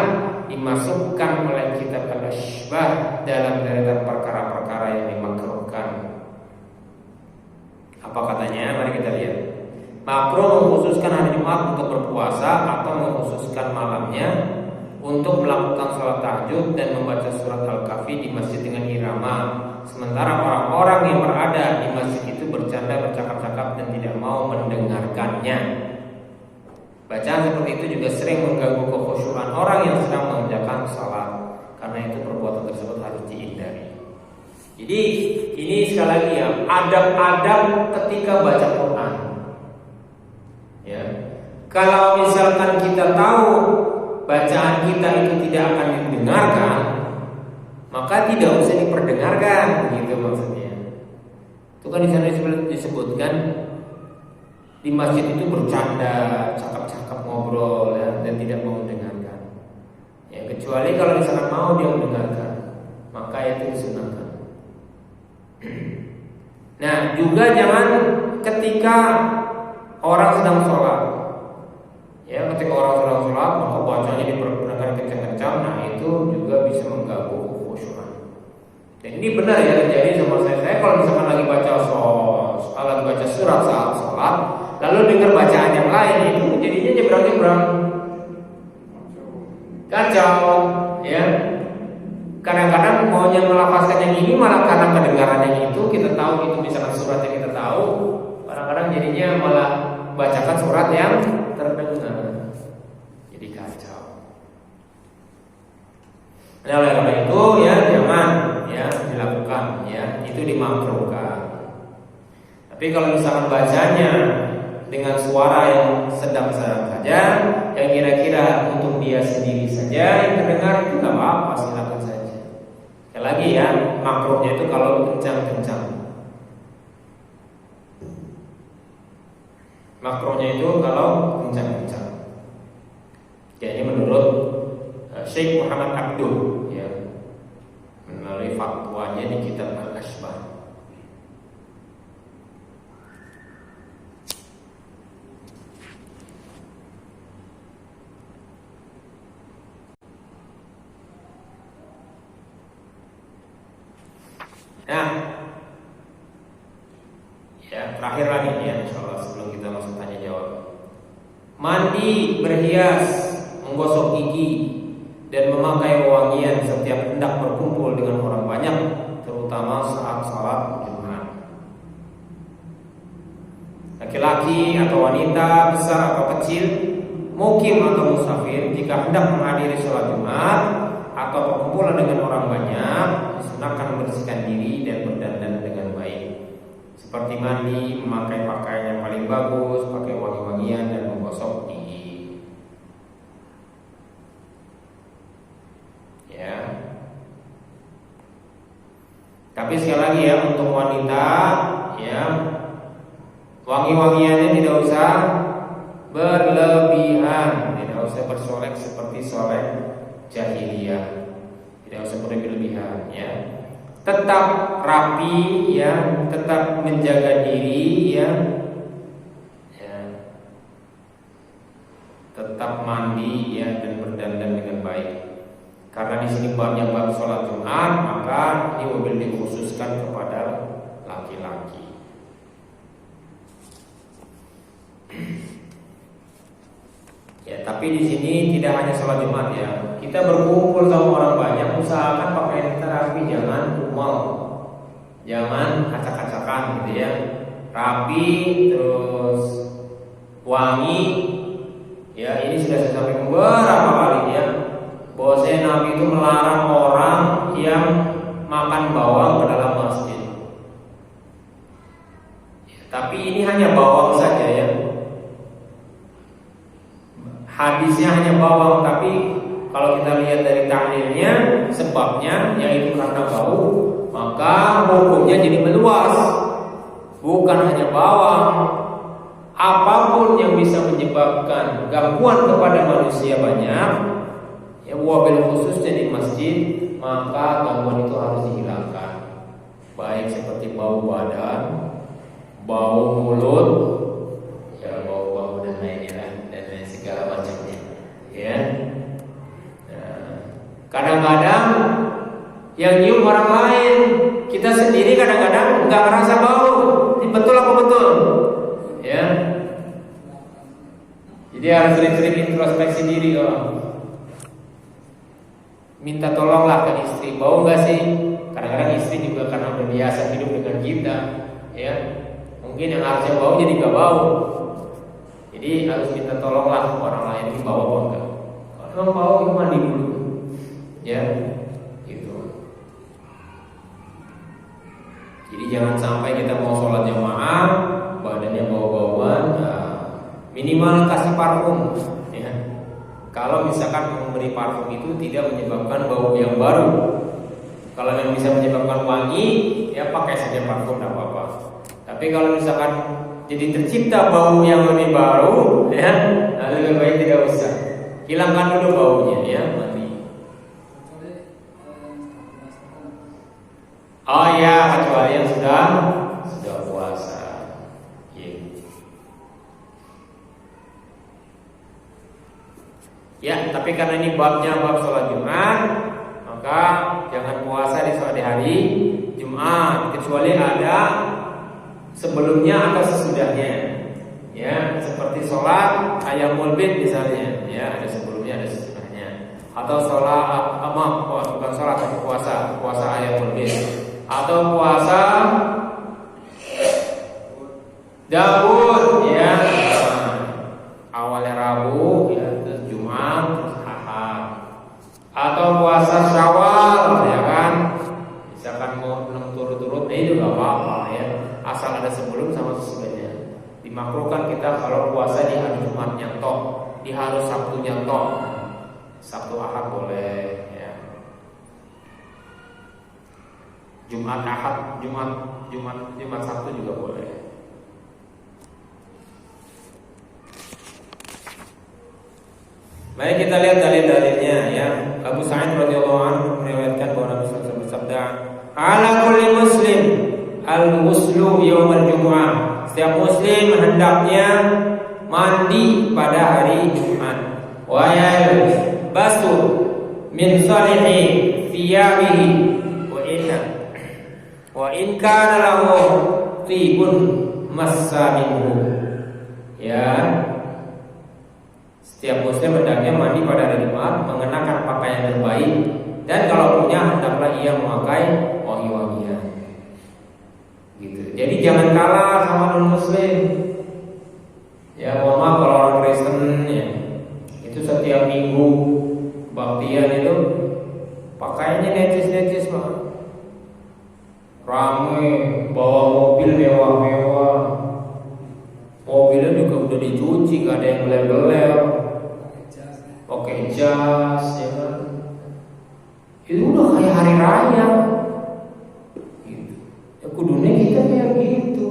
dimasukkan oleh kitab Al-Ashbah dalam deretan perkara-perkara yang dimakruhkan. Apa katanya? Mari kita lihat. Makruh mengkhususkan hari Jumat untuk berpuasa atau mengkhususkan malamnya untuk melakukan sholat tahajud dan membaca surat Al-Kahfi di masjid dengan irama. Sementara orang-orang yang berada di masjid itu bercanda, bercakap-cakap dan tidak mau mendengarkannya. Bacaan seperti itu juga sering mengganggu kekhusyuan orang yang sedang mengerjakan sholat. Karena itu perbuatan tersebut harus dihindari. Jadi ini sekali lagi ya, adab-adab ketika baca Quran. Ya, kalau misalkan kita tahu bacaan kita itu tidak akan didengarkan, maka tidak usah diperdengarkan, gitu maksudnya. Itu kan di sana disebutkan di masjid itu bercanda, cakap-cakap, ngobrol, ya, dan tidak mau mendengarkan. Ya, kecuali kalau misalkan mau dia mendengarkan, maka itu disunahkan. Nah, juga jangan ketika orang sedang sholat. Ya, ketika orang sedang sholat, maka bacanya diperdengarkan kencang-kencang. Nah, itu juga bisa mengganggu kekhusyuan. Dan ini benar ya terjadi sama saya. Saya kalau misalkan lagi baca surat saat sholat, lalu dengar bacaan yang lain, itu jadinya nyebrang-nyebrang, kacau, ya. Kadang-kadang maunya melafazkan yang ini, malah karena kedengaran yang itu, kita tahu itu misalkan surat yang kita tahu, kadang-kadang jadinya malah bacakan surat yang terdengar, jadi kacau. Nah, oleh karena itu ya jangan ya dilakukan, ya itu dimakruhkan. Tapi kalau misalkan bacanya dengan suara yang sedang-sedang saja, yang kira-kira untuk dia sendiri saja yang terdengar, itu nggak apa-apa, silakan saja. Sekali lagi ya, makruhnya itu kalau kencang-kencang. Makruhnya itu kalau kencang-kencang. Ya, ini menurut Syekh Muhammad Abduh, ya, melalui fatwanya di kitab Al-Ashbah. Nah, ya terakhir lagi ya, insyaallah sebelum kita masuk tanya jawab. Mandi, berhias, menggosok gigi, dan memakai wangian setiap hendak berkumpul dengan orang banyak, terutama saat salat Jumat. Laki-laki atau wanita, besar atau kecil, mukim atau musafir, jika hendak menghadiri salat Jumat atau perkumpulan dengan orang banyak, disunahkan membersihkan diri dan berdandan dengan baik, seperti mandi, memakai pakaian yang paling bagus, pakai wangi-wangian, dan menggosok gigi. Ya. Tapi sekali lagi ya, untuk wanita, ya, wangi-wangiannya tidak usah berlebihan, tidak usah bersolek seperti solek jahiliyah, tidak usah berlebihan, ya. Tetap rapi, ya, tetap menjaga diri, ya, tetap mandi, ya, dan berdandan dengan baik. Karena di sini babnya bab sholat Jumat, maka ini mobil dikhususkan kepada laki-laki. Ya, tapi di sini tidak hanya sholat Jumat ya. Kita berkumpul sama orang banyak, usahakan pakaian kita rapi, jangan kumal, jangan acak-acakan gitu ya. Rapi, terus wangi. Ya, ini sudah saya sampaikan beberapa kali ya, bahwasanya Nabi itu melarang orang yang makan bawang ke dalam masjid. Ya, tapi ini hanya bawang saja ya. Hadisnya hanya bawang, tapi Kalau kita lihat dari tahlilnya, sebabnya yaitu karena bau, maka hukumnya jadi meluas. Bukan hanya bawang, apapun yang bisa menyebabkan gangguan kepada manusia banyak, ya wabil khususnya di masjid, maka gangguan itu harus dihilangkan. Baik seperti bau badan, bau mulut, ya bau-bau dan lainnya dan lain segala macamnya. Ya. Kadang-kadang yang nyium orang lain, kita sendiri kadang-kadang nggak merasa bau. Ini betul apa betul? Ya. Jadi harus sering-sering introspeksi diri minta tolonglah ke istri, bau nggak sih? Kadang-kadang istri juga karena udah biasa hidup dengan kita, ya. Mungkin yang harusnya bau jadi nggak bau. Jadi harus minta tolonglah orang lain ini bau apa enggak. Kalau bau itu mandi dulu, ya. Jadi jangan sampai kita mau sholat jamaah badannya bau-bauan, minimal kasih parfum. Ya. Kalau misalkan memberi parfum itu tidak menyebabkan bau yang baru. Kalau yang bisa menyebabkan wangi, ya pakai saja parfum, tidak apa-apa. Tapi kalau misalkan jadi tercipta bau yang lebih baru, ya lebih baik tidak usah. Hilangkan dulu baunya, ya mandi. Oh ya, kecuali yang sudah puasa. Ya, tapi karena ini babnya bab sholat Jumat, maka jangan puasa di sore hari Jumat kecuali ada sebelumnya atau sesudahnya. Ya, seperti sholat Ayyamul Bid misalnya, ya ada sebelumnya ada sesudahnya. Atau sholat bukan sholat tapi puasa Ayyamul Bid. Atau puasa Daud, ya awalnya Rabu, ya terus Jumat, terus Ahad. Atau puasa Syawal, ya kan? Misalkan mau 6 turut-turut, itu nggak apa-apa, ya. Asal ada sebelum sama sesudahnya. Dimakruhkan kita kalau puasa di hari Jumatnya toh, di hari Sabtunya toh. Sabtu Ahad boleh. Jumat Ahad, Jumat Sabtu juga boleh. Mari kita lihat dalil-dalilnya, ya. Abu Sa'id radhiyallahu anhu meriwayatkan bahwa Nabi sallallahu alaihi wasallam bersabda, "Ala kulli muslim al-ghuslu yaumul jumu'ah." Setiap muslim hendaknya mandi pada hari Jumat. Wa yalbasu min salihi thiyabihi wa in kana lahu tibun massabihu. Ya. Setiap muslim hendaknya mandi pada hari Jumat, mengenakan pakaian yang baik, dan kalau punya hendaklah ia memakai wangi-wangian. Gitu. Jadi jangan kalah sama non muslim. Ya, mohon maaf kalau orang Kristen, ya, itu setiap minggu kebaktian itu pakaiannya necis-necis mah. Rame, bawa mobil mewah-mewah. Mobilnya juga udah dicuci, gak ada yang belel-belel. Pakai jas, ya kan? Itu udah kayak hari raya. Gitu. Ya kudunya kita kayak gitu,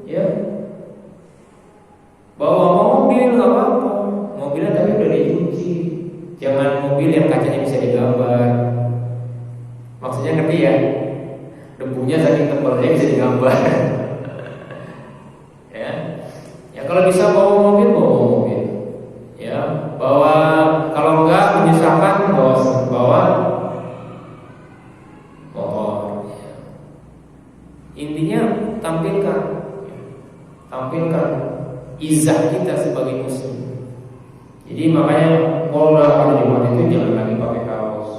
ya. Bawa mobil gak apa-apa. Mobilnya tapi udah dicuci. Jangan mobil yang kacanya bisa digambar. Maksudnya ngerti ya? Debunya saking tebalnya bisa digambar. Ya kalau bisa bawa mobil, ya bawa, kalau enggak menyusahkan bawa motor. Intinya tampilkan izah kita sebagai muslim. Jadi makanya kalau hari Jumat itu jangan lagi pakai kaos.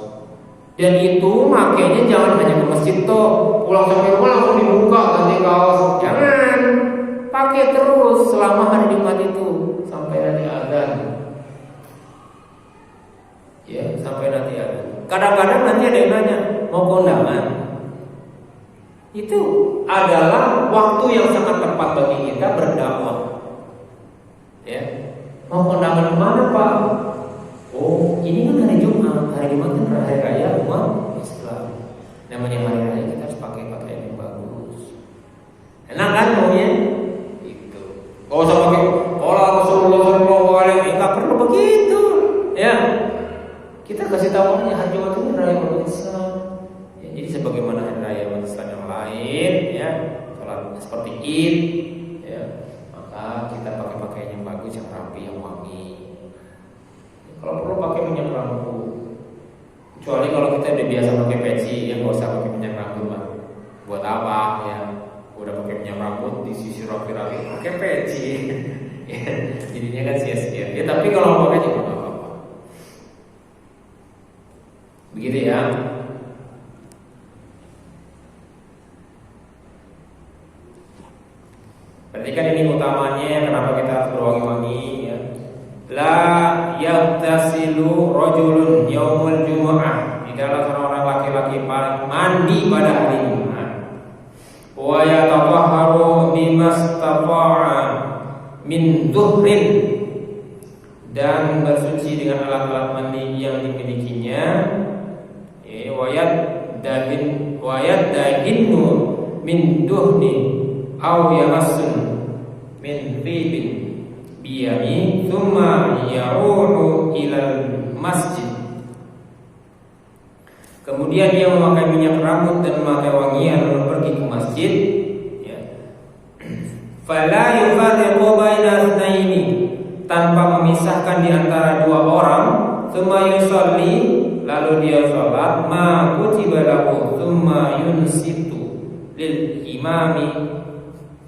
Dan itu makanya jangan hanya ke masjid toh, pulang sampai rumah langsung dibuka ganti kaos. Jangan, pakai terus selama hari Jumat itu sampai nanti azan. Ya, sampai nanti azan. Kadang-kadang nanti ada yang nanya, mau kondangan? Itu adalah waktu yang sangat tepat bagi kita berdakwah. Ya, mau kondangan kemana Pak? Oh, ini kan hari Jumat. Hari Jumat kan hari raya umat Islam. Namanya hari raya kita harus pakai pakaian yang bagus. Enak kan maunya? Itu. Gak usah pakai pola Rasulullah SAW. Gak perlu begitu. Ya. Kita kasih tahu aja hari Jumat itu hari raya umat Islam. Ya, jadi sebagaimana hari raya umat Islam yang lain, ya, sholat seperti Id, ya, maka kita pakai pakaian yang bagus, yang rapi, yang wangi. Kalau perlu pakai minyak rambut. Kecuali kalau kita udah biasa pakai peci, ya nggak usah pakai minyak rambut lah. Buat apa ya? Udah pakai minyak rambut disisir rapi-rapi, pakai peci. Ya, jadinya kan sia-sia. Ya tapi kalau pakai juga nggak apa-apa. Begitu ya. Perhatikan ini utamanya kenapa kita harus berwangi-wangi ya. La yaghtasilu rajulun yaumul jumu'ah. Tidaklah seorang laki-laki mandi pada hari Jumat. Wa yatahharu bimastata'a min dhuhrin, dan bersuci dengan alat-alat mandi yang dimilikinya. Wa yadahinu min duhni aw yamassun min thibin biyami thumma ya'udu ilal masjid. Kemudian dia memakai minyak rambut dan memakai wangian lalu pergi ke masjid, ya. Fala yufarriqu baina itsnaini, tanpa memisahkan di antara dua orang. Thumma yusalli, lalu dia sholat, ma kutiba lahu, thumma yunsitu lil imami,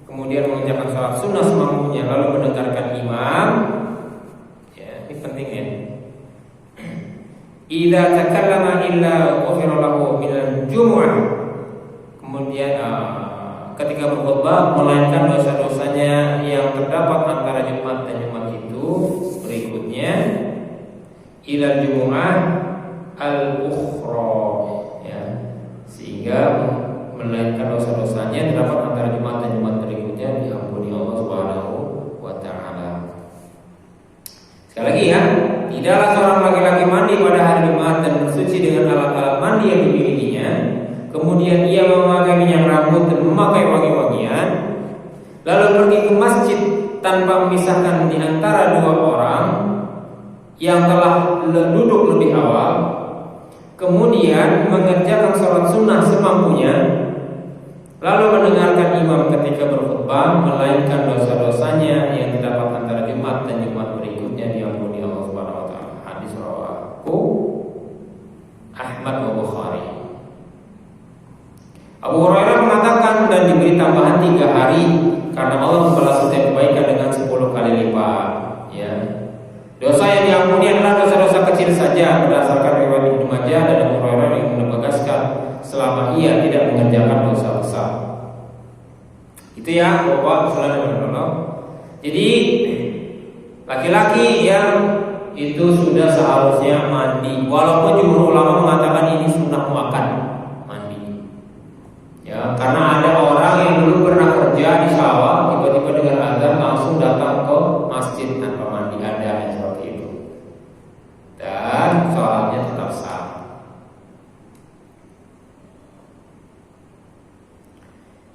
kemudian mengerjakan sholat sunnah semampunya lalu mendengarkan imam. Ya, ini penting ya. Idza takallama illa ghufira lahu minal jumu'ah. Kemudian ketika berkhutbah melainkan dosa-dosanya yang terdapat antara Jumat dan Jumat itu berikutnya ilal jumu'ah al-ukhra, ya. Sehingga melainkan dosa-dosanya terdapat antara Jumat dan Jumat berikutnya diampuni Allah Subhanahu wa taala. Sekali lagi ya, tidaklah seorang laki-laki mandi pada hari Jumat dan bersuci dengan alat-alat mandi yang dimilikinya, kemudian ia memakai minyak rambut dan memakai wangi-wangian, lalu pergi ke masjid tanpa memisahkan di antara dua orang yang telah duduk lebih awal, kemudian mengerjakan sholat sunnah semampunya, lalu mendengarkan imam ketika berkhutbah, melainkan dosa-dosanya yang terdapat antara Jumat dan Jumat berikutnya diampuni Allah Subhanahu wa taala. Hadis rawahu Ahmad wa Bukhari. Abu Hurairah mengatakan, dan diberi tambahan 3 hari karena Allah membalas setiap kebaikan dengan 10 kali lipat, ya. Dosa yang diampuni adalah dosa-dosa kecil saja berdasarkan riwayat Ibnu Majah dan Abu Hurairah yang menegaskan selama ia tidak mengerjakan dosa besar. Itu ya, Bapak Saudara. Jadi laki-laki yang itu sudah seharusnya mandi, walaupun jumhur ulama mengatakan ini sunnah muakkad mandi. Ya, karena ada orang yang dulu pernah kerja di sawah, tiba-tiba dengar azan langsung datang ke masjid tanpa mandi, ada yang seperti itu. Dan sholatnya tetap sah.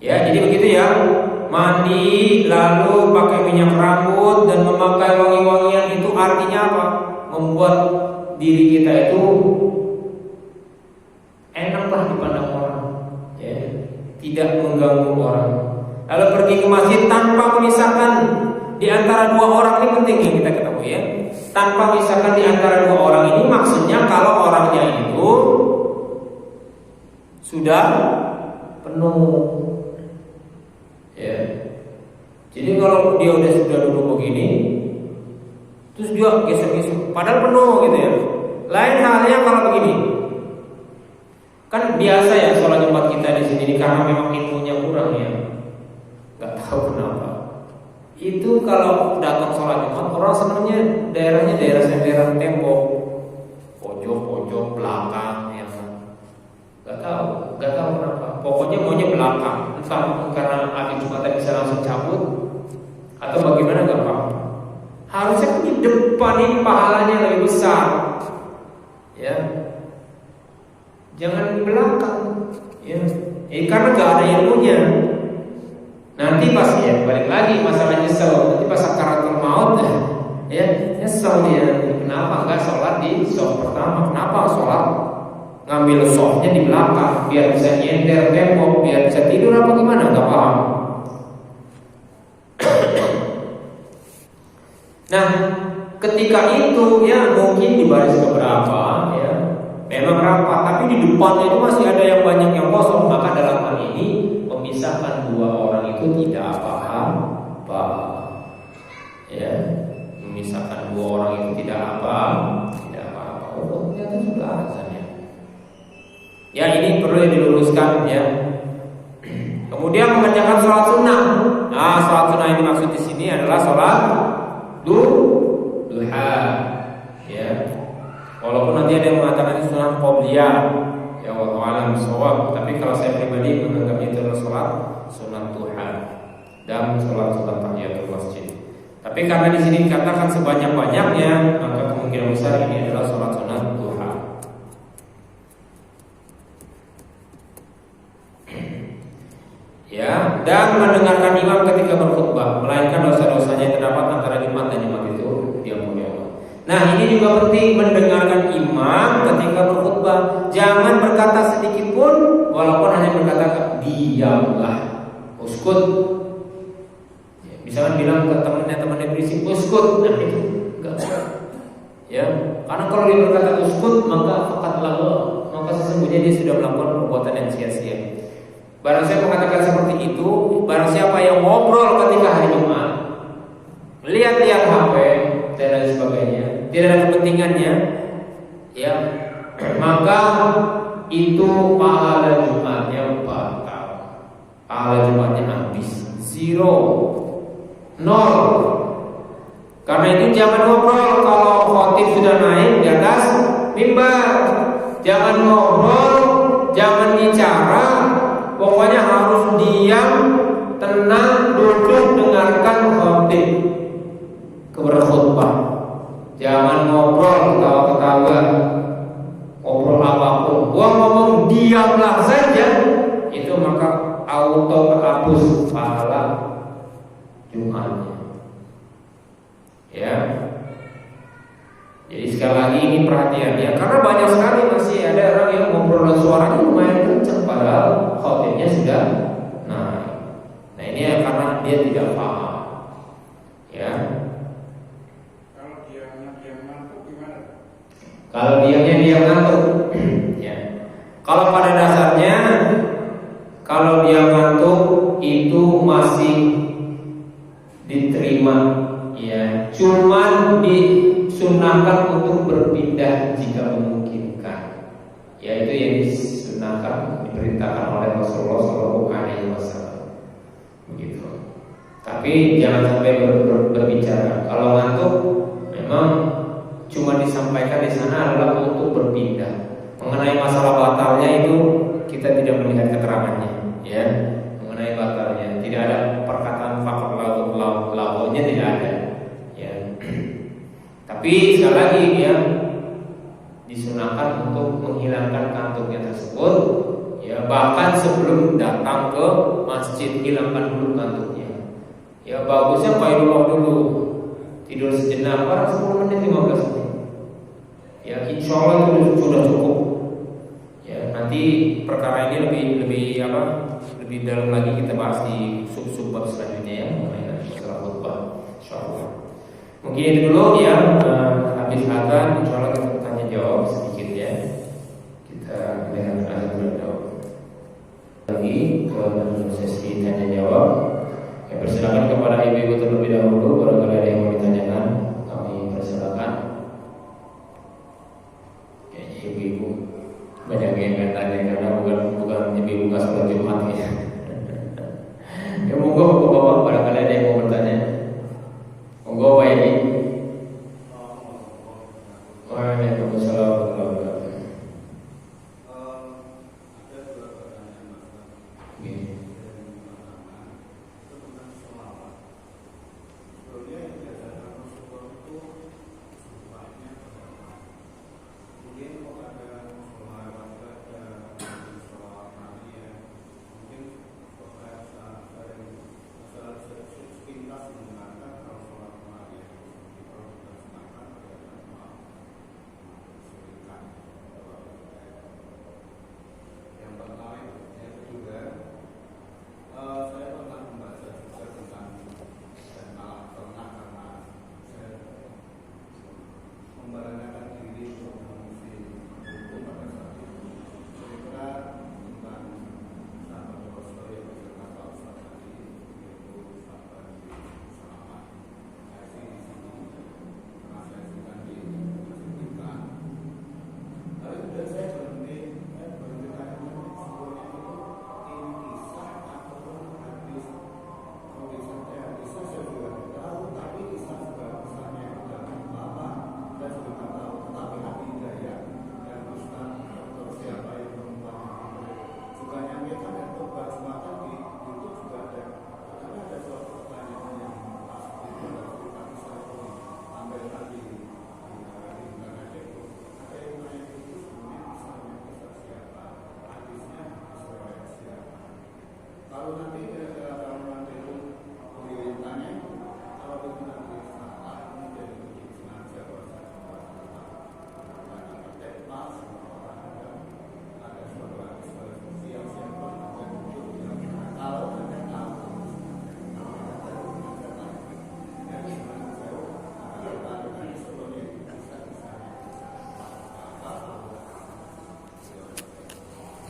Ya, jadi begitu ya. Mandi lalu pakai minyak rambut dan memakai wangi-wangian itu artinya apa? Membuat diri kita itu enaklah dipandang orang, ya. Tidak mengganggu orang. Lalu pergi ke masjid tanpa memisahkan di antara dua orang, ini penting yang kita ketahui ya. Tanpa memisahkan di antara dua orang ini maksudnya kalau orangnya itu sudah penuh. Ya. Jadi kalau dia sudah duduk begini, terus dia geser-geser, padahal penuh gitu ya. Lain halnya kalau begini. Kan biasa ya sholat Jumat kita di sini karena memang ilmunya kurang ya. Gak tahu kenapa. Itu kalau datang sholat Jumat orang senangnya daerahnya daerah tembok, pojok belakang ya. Gak tahu kenapa. Pokoknya maunya belakang. Entah karena habis Jumatan bisa langsung cabut atau bagaimana, gak paham. Harusnya di depan ini pahalanya lebih besar. ya. Jangan di belakang, ya. Karena gak ada ilmunya. Nanti pas ya balik lagi masalah nyesel. Nanti pas sakaratul maut, ya nyesel dia. Kenapa nggak sholat di soft pertama? Kenapa sholat ngambil softnya di belakang? Biar bisa nyender tembok, biar bisa tidur apa gimana? Nggak paham. Nah, ketika itu ya mungkin di baris keberapa ya memang rapat, tapi di depannya itu masih ada yang banyak yang kosong. Maka dalam hal ini memisahkan dua orang itu tidak apa-apa, ya. Memisahkan dua orang itu tidak apa-apa. Oh, ternyata sudah azannya. Ya, ini perlu diluruskan ya. Kemudian mengerjakan sholat sunnah. Nah, sholat sunnah yang dimaksud di sini adalah sholat duha. Ya. Walaupun nanti ada yang mengatakan itu sunnah qobliyah, ya wallahu a'lam bishawab. Tapi kalau saya pribadi menganggapnya itu adalah sholat sunnah duha dan sholat tahiyatul masjid. Tapi karena di sini dikatakan sebanyak-banyaknya, maka kemungkinan besar ini adalah sholat sunnah duha. Ya, dan mendengarkan imam ketika berkhutbah, melainkan dosa-dosanya yang terdapat antara imam dan imam itu diampuni Allah. Nah, ini juga penting, mendengarkan imam ketika berkhutbah. Jangan berkata sedikit pun, walaupun hanya berkata diamlah, uskut. Misalkan bilang ke temannya berisik, uskut, nah itu enggak. Ya, karena kalau dia berkata uskut, maka fakat lalu, maka sesungguhnya dia sudah melakukan perbuatan yang sia-sia. Barang siapa mengatakan seperti itu, barang siapa yang ngobrol ketika hari Jumat, lihat-lihat HP dan lain sebagainya, tidak ada kepentingannya, ya, maka itu pahala Jumatnya batal, pahala Jumatnya habis, zero, nol. Karena itu jangan ngobrol kalau khotib sudah naik di atas mimbar, jangan ngobrol, jangan bicara. Pokoknya harus diam, tenang, duduk, dengarkan khotib berkhutbah. Jangan ngobrol, ketawa-ketawa, ngobrol apapun. Gua ngomong diamlah saja, itu maka auto hapus pahala Jumatnya. Ya. Jadi sekali lagi ini perhatian ya, karena banyak sekali masih ada orang yang ngobrol dan suaranya lumayan kencang padahal khotibnya sudah naik. Nah ini ya karena dia tidak paham. Ya. Kalau dia ngantuk gimana? Kalau dia ngantuk, ya. Kalau pada dasarnya kalau dia ngantuk itu masih diterima, ya. Cuman disunahkan untuk berpindah jika memungkinkan. Yaitu yang disunahkan, diperintahkan oleh Rasulullah SAW. Begitu. Tapi jangan sampai berbicara. Kalau ngantuk, memang cuma disampaikan di sana adalah untuk berpindah. Mengenai masalah batalnya itu kita tidak melihat keterangannya, ya. Mengenai batalnya tidak ada perkataan fakor lagunya tidak ada, ya. Tapi sekali lagi ya disunahkan untuk menghilangkan kantuknya tersebut, ya. Bahkan sebelum datang ke masjid hilangkan dulu kantuknya. Ya bagusnya qailullah dulu, tidur sejenak, barang 10 menit 15 menit. Ya insya Allah itu sudah cukup. Ya nanti perkara ini lebih dalam lagi kita bahas di sub bab selanjutnya ya mengenai masalah khutbah. Insya Allah. Mungkin itu dulu ya. Habis azan insya Allah kita tanya jawab sedikit ya. Kita lihat azan berjawab. Lagi ke sesi tanya jawab. Ya, persilakan kepada ibu-ibu terlebih dahulu. Barangkali ada yang mau ditanyakan, kami persilakan. Kayaknya ibu-ibu banyak yang ingin tanya karena bukan ibu-ibu nggak sholat Jumat ya. Ya monggo bapak-bapak, barangkali ada yang mau bertanya. Monggo Pak Edi. Waalaikumsalam warahmatullahi wabarakatuh. Kemudian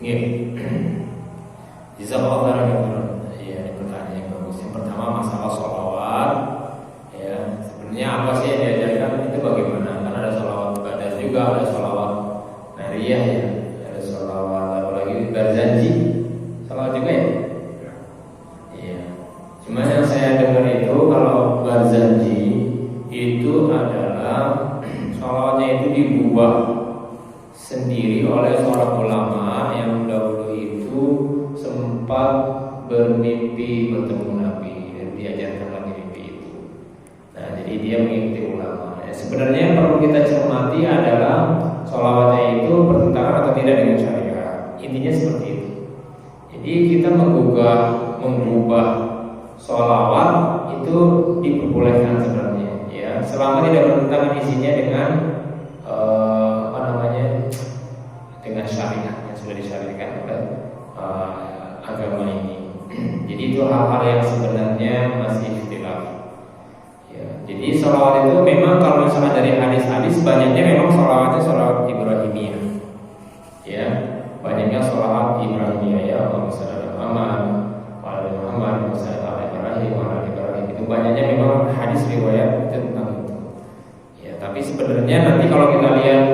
Gini, jazakallahu khairan. Ya, ini pertanyaan yang bagus. Yang pertama masalah sholawat. Ya, sebenarnya apa sih yang diajarkan itu bagaimana? Karena ada sholawat badan juga, ada sholawat nariyah ya, ada sholawat apalagi barzanji, sholawat juga ya. Iya. Cuma yang saya dengar itu kalau barzanji itu adalah sholawatnya itu dibuat sendiri oleh seorang ulama yang dahulu itu sempat bermimpi bertemu Nabi dan diajarkan lagi mimpi itu. Nah, jadi dia mengikuti ulama. Sebenarnya yang perlu kita cermati adalah sholawatnya itu bertentangan atau tidak dengan syariat. Intinya seperti itu. Jadi kita mengubah sholawat itu diperbolehkan sebenarnya, ya, selama tidak bertentangan isinya dengan dengan syariat yang sudah disyariatkan oleh agama ini. Jadi itu hal-hal yang sebenarnya masih ikhtilaf. Ya, jadi sholawat itu memang kalau misalnya dari hadis-hadis banyaknya memang sholawatnya sholawat Ibrahimiyah. Ya, banyaknya sholawat Ibrahimiyah ya, Allahumma shalli ala Muhammad wa ala Muhammad wa salli ala Ibrahim wa ala Ibrahim. Itu banyaknya memang hadis riwayat tentang itu. Ya, tapi sebenarnya nanti kalau kita lihat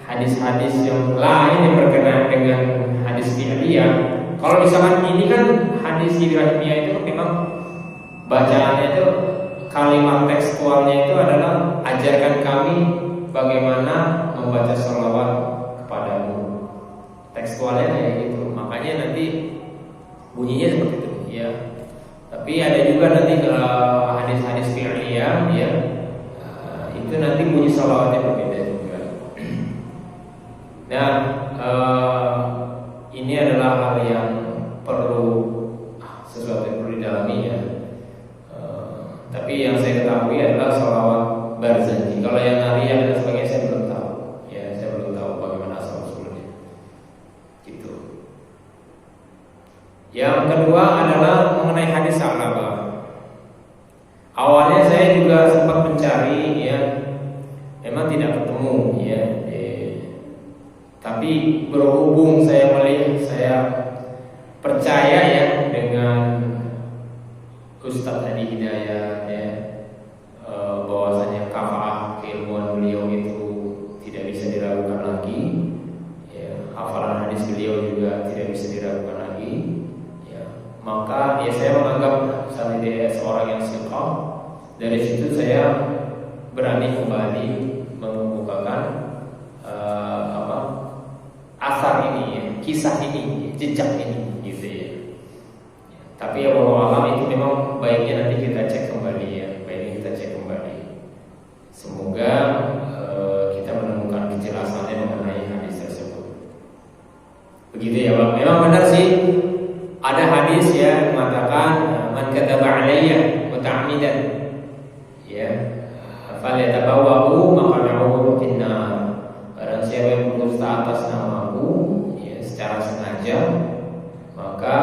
hadis-hadis yang lain yang berkenaan dengan hadis fi'liyah, kalau misalkan ini kan hadis Ibrahimiyah itu memang bacaannya itu kalimat tekstualnya itu adalah ajarkan kami bagaimana membaca sholawat kepadamu. Tekstualnya kayak gitu, makanya nanti bunyinya seperti itu ya. Tapi ada juga nanti hadis-hadis fi'liyah ya, itu nanti bunyi sholawatnya berbeda juga. Nah, ini adalah hal yang sesuatu yang perlu didalami ya. Tapi yang saya ketahui adalah sholawat barzanji. Kalau yang nariyah dan sebagainya saya belum tahu. Ya, saya belum tahu bagaimana asal usulnya. Gitu. Yang kedua adalah mengenai hadis Sa'labah. Awalnya saya juga sempat mencari ya, memang tidak ketemu ya. Tapi berhubung saya percaya ya dengan Ustadz Hadi Hidayat ya, bahwasanya kafaah keilmuan beliau itu tidak bisa diragukan lagi ya, hafalan hadis beliau juga tidak bisa diragukan lagi ya, maka ya saya menganggap misalnya dia seorang yang siqah. Dari situ saya berani kembali mengemukakan asar ini ya, kisah ini, jejak ini gitu ya. Tapi ya wallahu alam itu memang baiknya nanti kita cek kembali ya, baiknya kita cek kembali. Semoga kita menemukan kejelasannya mengenai hadis tersebut. Begitu ya Bang. Memang benar sih ada hadis ya mengatakan man kataba alayya muta'ammidan ya falyatabawwa'u maq'adahu finnar. Barang siapa yang berdusta atas namaku ya, secara sengaja, maka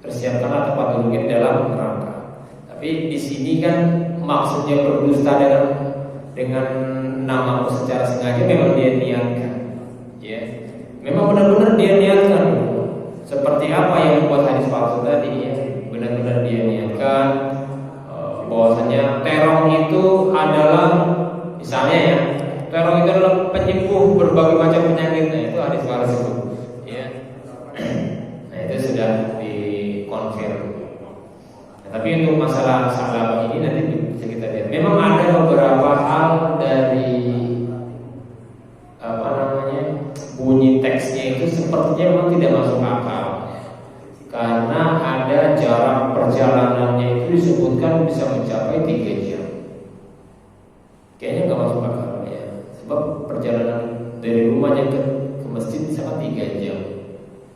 persiapkanlah tempat duduknya dalam neraka. Tapi di sini kan maksudnya berdusta dengan namaku secara sengaja memang dia niatkan, ya, memang benar-benar dia niatkan. Seperti apa yang membuat hadis palsu tadi ya, benar-benar dia niatkan bahwasanya terong itu adalah, misalnya ya, terong itu adalah penyembuh berbagai macam penyakit. Nah, itu hadis palsu ya. Nah, itu sudah dikonfirm. Nah, tapi untuk masalah Sa'labah ini nanti bisa kita lihat. Memang ada beberapa hal dari bunyi teksnya itu sepertinya memang tidak masuk akal. Karena ada jarak perjalanannya itu disebutkan bisa mencapai 3 jam. Kayaknya nggak masuk akal ya. Sebab perjalanan dari rumahnya ke masjid misalkan 3 jam.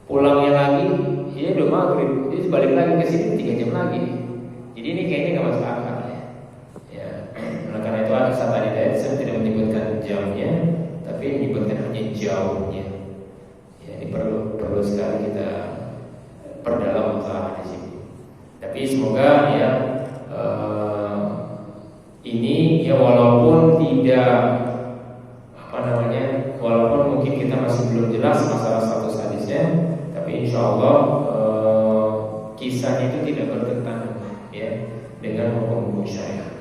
Pulangnya lagi, ya udah maghrib, jadi balik lagi ke sini 3 jam lagi. Jadi ini kayaknya nggak masuk akal ya. Ya, karena itu ada tadi saya tidak menyebutkan jamnya, tapi menyebutkan hanya jauhnya. Ya, ini perlu sekali kita perdalam masalah di sini. Tapi semoga ya ini ya walaupun tidak walaupun mungkin kita masih masih belum jelas masalah status hadisnya, tapi insya Allah kisah itu tidak bertentangan ya dengan hukum syariat.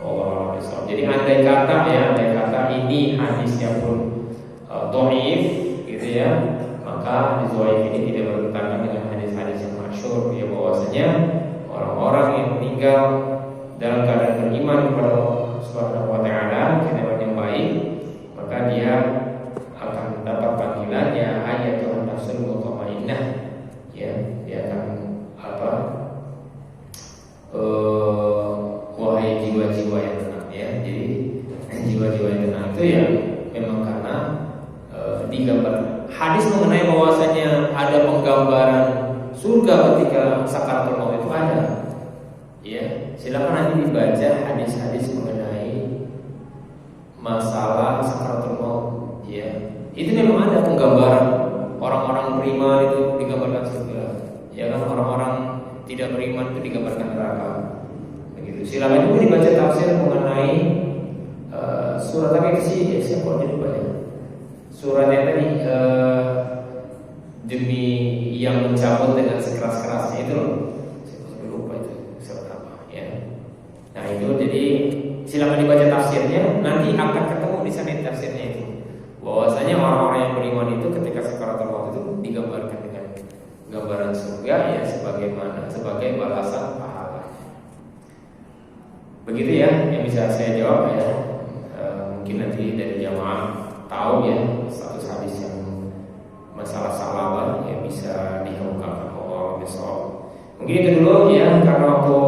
Allah. Jadi andai kata ini hadisnya pun dhaif gitu ya, maka hadis dhaif ini tidak bertentangan dengan hadis-hadis yang masyhur ya, bahwasanya orang-orang yang meninggal dalam keadaan beriman kepada Allah Subhanahu wa taala, kehidupan yang baik, maka dia akan mendapat panggilan ya ayatul nafsul mutmainnah ya, dia akan wahai jiwa-jiwa yang tenang ya. Jadi jiwa-jiwa yang tenang itu ya memang karena digambar hadis mengenai bahwasanya ada penggambaran surga ketika sakaratul maut itu ada ya. Silakan nanti dibaca hadis-hadis mengenai masalah sakaratul maut ya. Itu memang ada penggambaran orang-orang beriman itu digambarkan surga ya kan, orang-orang tidak beriman itu digambarkan neraka begitu. Silakan juga dibaca tafsir mengenai surat apa sih ya, saya kok lupa ya, suratnya tadi demi yang mencabut dengan sekeras-kerasnya itu loh, saya lupa itu surat apa ya. Nah itu jadi silakan dibaca tafsirnya, nanti akan ketemu di sana tafsirnya itu, bahwasanya orang-orang yang beriman itu ketika sakaratul maut itu digambarkan dengan gambaran surga ya, sebagai balasan pahala. Begitu ya yang bisa saya jawab ya. Mungkin nanti dari jamaah tahu ya status hadis yang masalah salabah ya, bisa dikemukakan Allah besok. Mungkin itu dulu ya, karena waktu